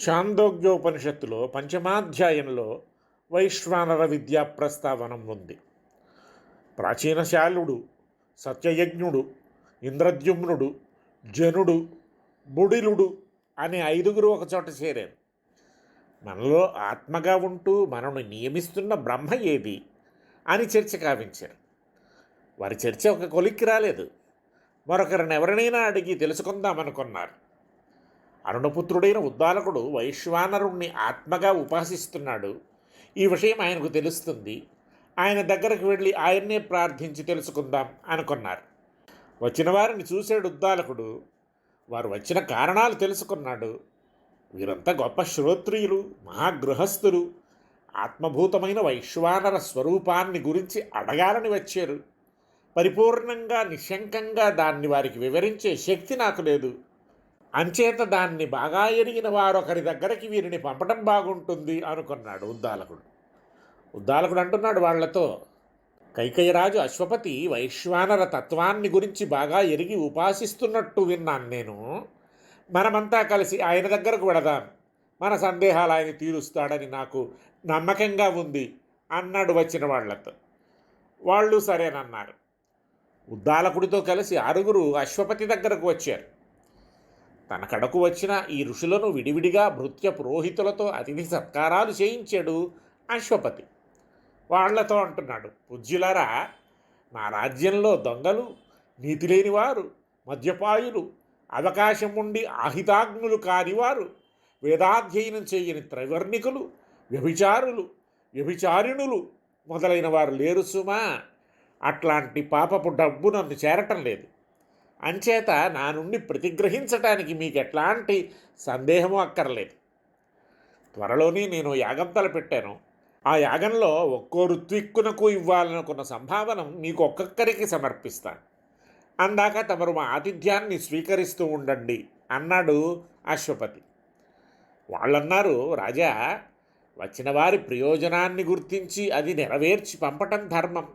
ఛాందోగ్యోపనిషత్తులో పంచమాధ్యాయంలో వైశ్వానర విద్యా ప్రస్తావనం ఉంది. ప్రాచీనశాలుడు, సత్యయజ్ఞుడు, ఇంద్రద్యుమ్నుడు, జనుడు, బుడిలుడు అనే ఐదుగురు ఒకచోట చేరారు. మనలో ఆత్మగా ఉంటూ మనను నియమిస్తున్న బ్రహ్మ ఏది అని చర్చ కావించారు. వారి చర్చ ఒక కొలిక్కి రాలేదు. మరొకరిని ఎవరినైనా అడిగి తెలుసుకుందామనుకున్నారు. అరుణపుత్రుడైన ఉద్దాలకుడు వైశ్వానరుణ్ణి ఆత్మగా ఉపాసిస్తున్నాడు. ఈ విషయం ఆయనకు తెలుస్తుంది. ఆయన దగ్గరకు వెళ్ళి ఆయన్నే ప్రార్థించి తెలుసుకుందాం అనుకున్నారు. వచ్చిన వారిని చూశాడు ఉద్దాలకుడు. వారు వచ్చిన కారణాలు తెలుసుకున్నాడు. వీరంతా గొప్ప శ్రోత్రియులు, మహాగృహస్థులు. ఆత్మభూతమైన వైశ్వానర స్వరూపాన్ని గురించి అడగాలని వచ్చారు. పరిపూర్ణంగా నిశంకంగా దాన్ని వారికి వివరించే శక్తి నాకు లేదు. అంచేత దాన్ని బాగా ఎరిగిన వారొకరి దగ్గరికి వీరిని పంపడం బాగుంటుంది అనుకున్నాడు ఉద్దాలకుడు. ఉద్దాలకుడు అంటున్నాడు వాళ్లతో, కైకేయరాజు అశ్వపతి వైశ్వానర తత్వాన్ని గురించి బాగా ఎరిగి ఉపాసిస్తున్నట్టు విన్నాను నేను. మనమంతా కలిసి ఆయన దగ్గరకు వెడదాం. మన సందేహాలు ఆయన తీరుస్తాడని నాకు నమ్మకంగా ఉంది అన్నాడు వచ్చిన వాళ్లతో. వాళ్ళు సరేనన్నారు. ఉద్దాలకుడితో కలిసి ఆరుగురు అశ్వపతి దగ్గరకు వచ్చారు. తన కడకు వచ్చిన ఈ ఋషులను విడివిడిగా భృత్య పురోహితులతో అతిథి సత్కారాలు చేయించాడు అశ్వపతి. వాళ్లతో అంటున్నాడు, పూజ్యులారా, నా రాజ్యంలో దొంగలు, నీతి లేనివారు, మద్యపాయులు, అవకాశం ఉండి ఆహితాగ్నులు కానివారు, వేదాధ్యయనం చేయని త్రైవర్ణికులు, వ్యభిచారులు, వ్యభిచారిణులు మొదలైన వారు లేరు సుమా. అట్లాంటి పాపపు డబ్బు నన్ను చేరటం లేదు. అంచేత నా నుండి ప్రతిగ్రహించటానికి మీకు ఎట్లాంటి సందేహము అక్కర్లేదు. త్వరలోనే నేను యాగం తలపెట్టాను. ఆ యాగంలో ఒక్కో ఋత్విక్కునకు ఇవ్వాలనుకున్న సంభావనం మీకు ఒక్కొక్కరికి సమర్పిస్తాను. అందాక తమరు మా ఆతిథ్యాన్ని స్వీకరిస్తూ ఉండండి అన్నాడు అశ్వపతి. వాళ్ళన్నారు, రాజా, వచ్చిన వారి ప్రయోజనాన్ని గుర్తించి అది నెరవేర్చి పంపటం ధర్మం.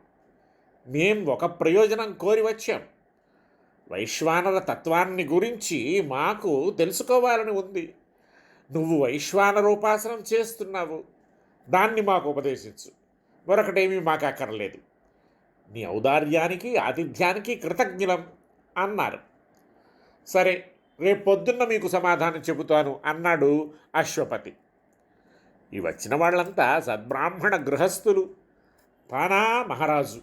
మేం ఒక ప్రయోజనం కోరి వచ్చాం. వైశ్వానర తత్వాన్ని గురించి మాకు తెలుసుకోవాలని ఉంది. నువ్వు వైశ్వానరోపాసనం చేస్తున్నావు, దాన్ని మాకు ఉపదేశించు. మరొకటేమీ మాకు అక్కర్లేదు. నీ ఔదార్యానికి ఆతిథ్యానికి కృతజ్ఞులం అన్నారు. సరే, రేపు పొద్దున్న మీకు సమాధానం చెబుతాను అన్నాడు అశ్వపతి. ఈ వచ్చిన వాళ్ళంతా సద్బ్రాహ్మణ గృహస్థులు. తానా మహారాజు.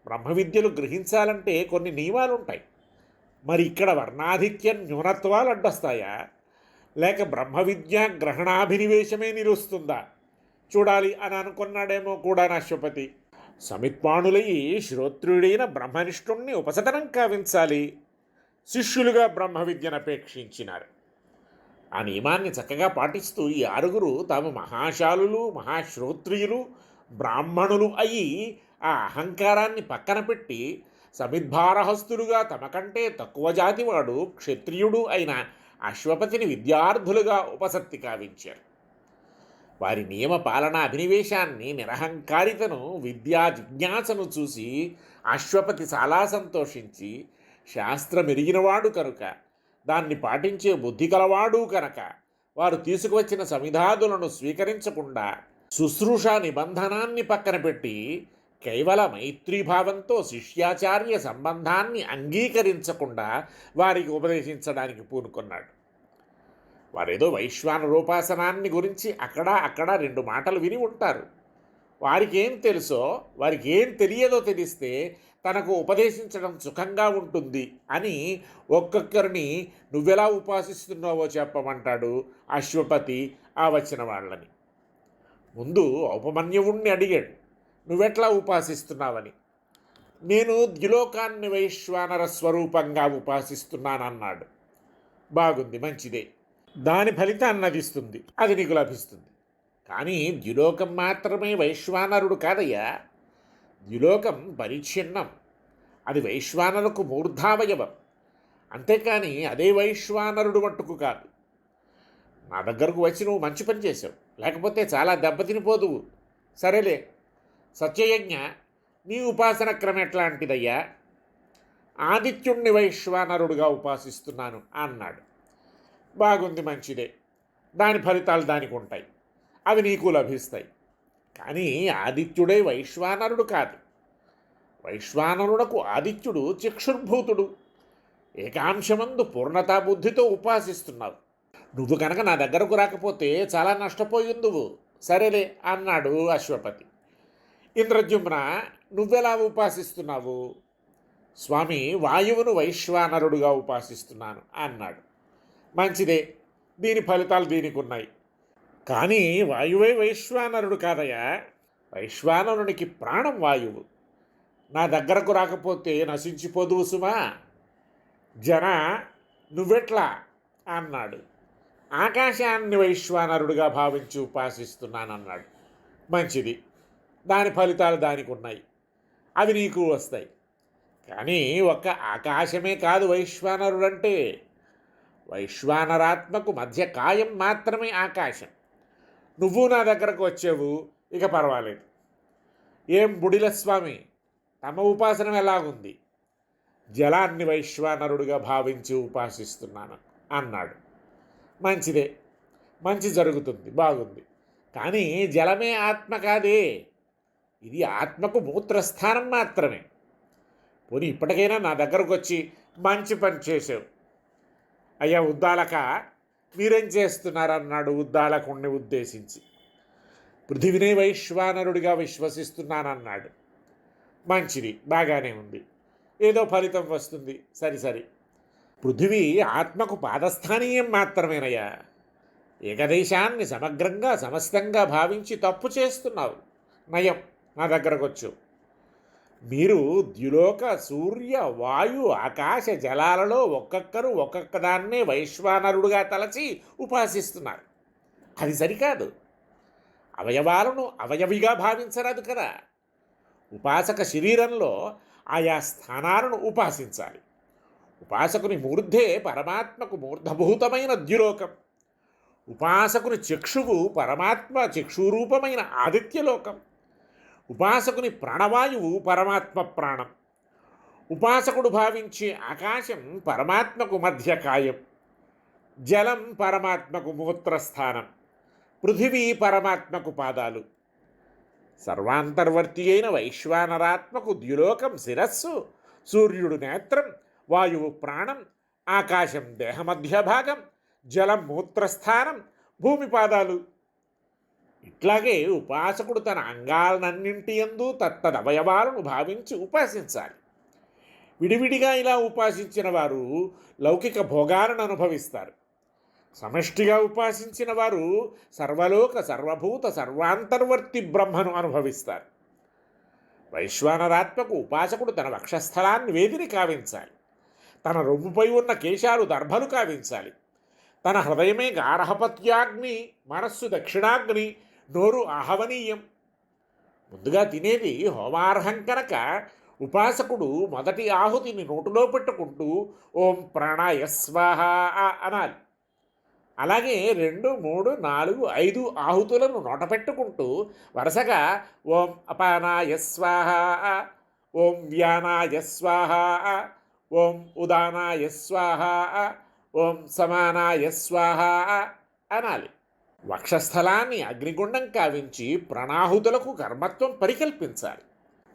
బ్రహ్మ విద్యలు గ్రహించాలంటే కొన్ని నియమాలుంటాయి. మరి ఇక్కడ వర్ణాధిక్య న్యూనత్వాలు అడ్డొస్తాయా, లేక బ్రహ్మ విద్య గ్రహణాభినివేశమే నిలుస్తుందా చూడాలి అని అనుకున్నాడేమో కూడా అశ్వపతి. సమిత్పాణులయ్యి శ్రోత్రుడైన బ్రహ్మనిష్ఠుణ్ణి ఉపసతనం కావించాలి. శిష్యులుగా బ్రహ్మ విద్యను అపేక్షించినారు. ఆ నియమాన్ని చక్కగా పాటిస్తూ ఈ ఆరుగురు తాము మహాశాలులు, మహాశ్రోత్రియులు, బ్రాహ్మణులు అయి ఆ అహంకారాన్ని పక్కన పెట్టి సమిద్భారహస్తులుగా తమకంటే తక్కువ జాతివాడు క్షత్రియుడు అయిన అశ్వపతిని విద్యార్థులుగా ఉపసత్తి కావించారు. వారి నియమ పాలనా అభినివేశాన్ని, నిరహంకారితను, విద్యా జిజ్ఞాసను చూసి అశ్వపతి చాలా సంతోషించి, శాస్త్రమెరిగినవాడు కనుక, దాన్ని పాటించే బుద్ధి కలవాడు కనుక వారు తీసుకువచ్చిన సమిధాదులను స్వీకరించకుండా శుశ్రూషా నిబంధనాన్ని పక్కన పెట్టి కేవల మైత్రీభావంతో శిష్యాచార్య సంబంధాన్ని అంగీకరించకుండా వారికి ఉపదేశించడానికి పూనుకున్నాడు. వారేదో వైశ్వానరోపాసనాన్ని గురించి అక్కడ రెండు మాటలు విని ఉంటారు. వారికి ఏం తెలుసో, వారికి ఏం తెలియదో తెలిస్తే తనకు ఉపదేశించడం సుఖంగా ఉంటుంది అని ఒక్కొక్కరిని నువ్వెలా ఉపాసిస్తున్నావో చెప్పమంటాడు అశ్వపతి ఆ వచ్చిన వాళ్ళని. ముందు ఔపమన్యువుణ్ణి అడిగాడు, నువ్వెట్లా ఉపాసిస్తున్నావని. నేను ద్యులోకాన్ని వైశ్వానర స్వరూపంగా ఉపాసిస్తున్నానన్నాడు. బాగుంది, మంచిదే. దాని ఫలితాన్ని నదిస్తుంది, అది నీకు లభిస్తుంది. కానీ ద్యులోకం మాత్రమే వైశ్వానరుడు కాదయ్యా. ద్యులోకం పరిచ్ఛిన్నం, అది వైశ్వానరుకు మూర్ధావయవం. అంతేకాని అదే వైశ్వానరుడు మట్టుకు కాదు. నా దగ్గరకు వచ్చి నువ్వు మంచి పని చేసావు, లేకపోతే చాలా దెబ్బతినిపోదువు. సరేలే, సత్యయజ్ఞ, నీ ఉపాసన క్రమం ఎట్లాంటిదయ్యా? ఆదిత్యుణ్ణి వైశ్వానరుడుగా ఉపాసిస్తున్నాను అన్నాడు. బాగుంది, మంచిదే. దాని ఫలితాలు దానికి ఉంటాయి, అవి నీకు లభిస్తాయి. కానీ ఆదిత్యుడే వైశ్వానరుడు కాదు. వైశ్వానరుడకు ఆదిత్యుడు చక్షుర్భూతుడు. ఏకాంశమందు పూర్ణతా బుద్ధితో ఉపాసిస్తున్నావు. నువ్వు కనుక నా దగ్గరకు రాకపోతే చాలా నష్టపోయిందువు. సరేలే అన్నాడు అశ్వపతి. ఇంద్రద్యుమ్న, నువ్వెలా ఉపాసిస్తున్నావు? స్వామి, వాయువును వైశ్వానరుడుగా ఉపాసిస్తున్నాను అన్నాడు. మంచిదే, దీని ఫలితాలు దీనికి ఉన్నాయి. కానీ వాయువే వైశ్వానరుడు కాదయ్యా. వైశ్వానరునికి ప్రాణం వాయువు. నా దగ్గరకు రాకపోతే నశించిపోదువు సుమా. జన, నువ్వెట్లా అన్నాడు. ఆకాశాన్ని వైశ్వానరుడుగా భావించి ఉపాసిస్తున్నానన్నాడు. మంచిది, దాని ఫలితాలు దానికి ఉన్నాయి, అవి నీకు వస్తాయి. కానీ ఒక్క ఆకాశమే కాదు వైశ్వానరుడంటే. వైశ్వానరాత్మకు మధ్య కాయం మాత్రమే ఆకాశం. నువ్వు నా దగ్గరకు వచ్చావు, ఇక పర్వాలేదు. ఏం బుడిల స్వామి, తమ ఉపాసన ఎలాగుంది? జలాన్ని వైశ్వానరుడుగా భావించి ఉపాసిస్తున్నాను అన్నాడు. మంచిదే, మంచి జరుగుతుంది, బాగుంది. కానీ జలమే ఆత్మ కాదే. ఇది ఆత్మకు మూత్రస్థానం మాత్రమే. పోనీ ఇప్పటికైనా నా దగ్గరకు వచ్చి మంచి పని చేసావు. అయ్యా ఉద్దాలక, మీరేం చేస్తున్నారన్నాడు ఉద్దాలకుణ్ణి ఉద్దేశించి. పృథివినే వైశ్వానరుడిగా విశ్వసిస్తున్నానన్నాడు. మంచిది, బాగానే ఉంది, ఏదో ఫలితం వస్తుంది. సరి పృథివీ ఆత్మకు పాదస్థానీయం మాత్రమేనయ్యా. ఏకదేశాన్ని సమగ్రంగా సమస్తంగా భావించి తప్పు చేస్తున్నావు. నయం, నా దగ్గరకు వచ్చు. మీరు ద్యులోక సూర్య వాయు ఆకాశ జలాలలో ఒక్కొక్కరు ఒక్కొక్కదాన్నే వైశ్వానరుడుగా తలచి ఉపాసిస్తున్నారు. అది సరికాదు. అవయవాలను అవయవిగా భావించరాదు కదా. ఉపాసక శరీరంలో ఆయా స్థానాలను ఉపాసించాలి. ఉపాసకుని మూర్ధే పరమాత్మకు మూర్ధభూతమైన ద్యులోకం. ఉపాసకుని చక్షువు పరమాత్మ చక్షురూపమైన ఆదిత్యలోకం. ఉపాసకుని ప్రాణవాయువు పరమాత్మ ప్రాణం. ఉపాసకుడు భావించే ఆకాశం పరమాత్మకు మధ్య కాయం, జలం పరమాత్మకు మూత్రస్థానం, పృథివీ పరమాత్మకు పాదాలు. సర్వాంతర్వర్తి అయిన వైశ్వానరాత్మకు ద్యులోకం శిరస్సు, సూర్యుడు నేత్రం, వాయువు ప్రాణం, ఆకాశం దేహమధ్య భాగం, జలం మూత్రస్థానం, భూమి పాదాలు. ఇట్లాగే ఉపాసకుడు తన అంగాలన్నింటి యందు తత్తదవయవాలను భావించి ఉపాసించాలి. విడివిడిగా ఇలా ఉపాసించిన వారు లౌకిక భోగాలను అనుభవిస్తారు. సమష్టిగా ఉపాసించిన వారు సర్వలోక సర్వభూత సర్వాంతర్వర్తి బ్రహ్మను అనుభవిస్తారు. వైశ్వానరాత్మకు ఉపాసకుడు తన వక్షస్థలాన్ని వేదిని కావించాలి. తన రొమ్ముపై ఉన్న కేశాలు దర్భలు కావించాలి. తన హృదయమే గార్హపత్యాగ్ని, మనస్సు దక్షిణాగ్ని, నోరు ఆహవనీయం. ముందుగా తినేది హోమార్హం కనుక ఉపాసకుడు మొదటి ఆహుతిని నోటులో పెట్టుకుంటూ ఓం ప్రాణాయ స్వాహ అనాలి. అలాగే 2, 3, 4, 5 ఆహుతులను నోట పెట్టుకుంటూ వరుసగా ఓం అపానాయ స్వాహ, ఓం వ్యానాయ స్వాహ, ఓం ఉదానాయ స్వాహ, ఓం సమానాయ స్వాహ అనాలి. వక్షస్థలాన్ని అగ్నిగుండం కావించి ప్రణాహుతులకు కర్మత్వం పరికల్పించాలి.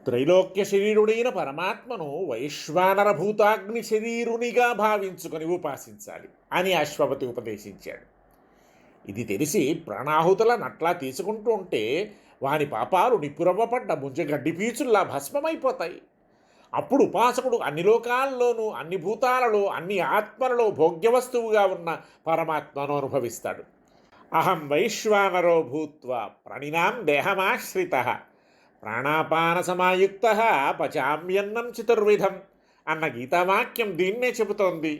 త్రైలోక్య శరీరుడైన పరమాత్మను వైశ్వానర భూతాగ్ని శరీరునిగా భావించుకొని ఉపాసించాలి అని అశ్వపతి ఉపదేశించాడు. ఇది తెలిసి ప్రాణాహుతులను అట్లా తీసుకుంటూ ఉంటే వాని పాపాలు నిప్పురవ్వపడ్డ ముంజగడ్డి పీచుల్లా భస్మమైపోతాయి. అప్పుడు ఉపాసకుడు అన్ని లోకాల్లోనూ, అన్ని భూతాలలో, అన్ని ఆత్మలలో భోగ్యవస్తువుగా ఉన్న పరమాత్మను అనుభవిస్తాడు. అహం వైశ్వానరో భూత్వా ప్రాణినాం దేహమాశ్రితః ప్రాణాపాన సమాయుక్తః పచామ్యన్నం చతుర్విధం అన్న గీతావాక్యం దీన్నే చెబుతోంది.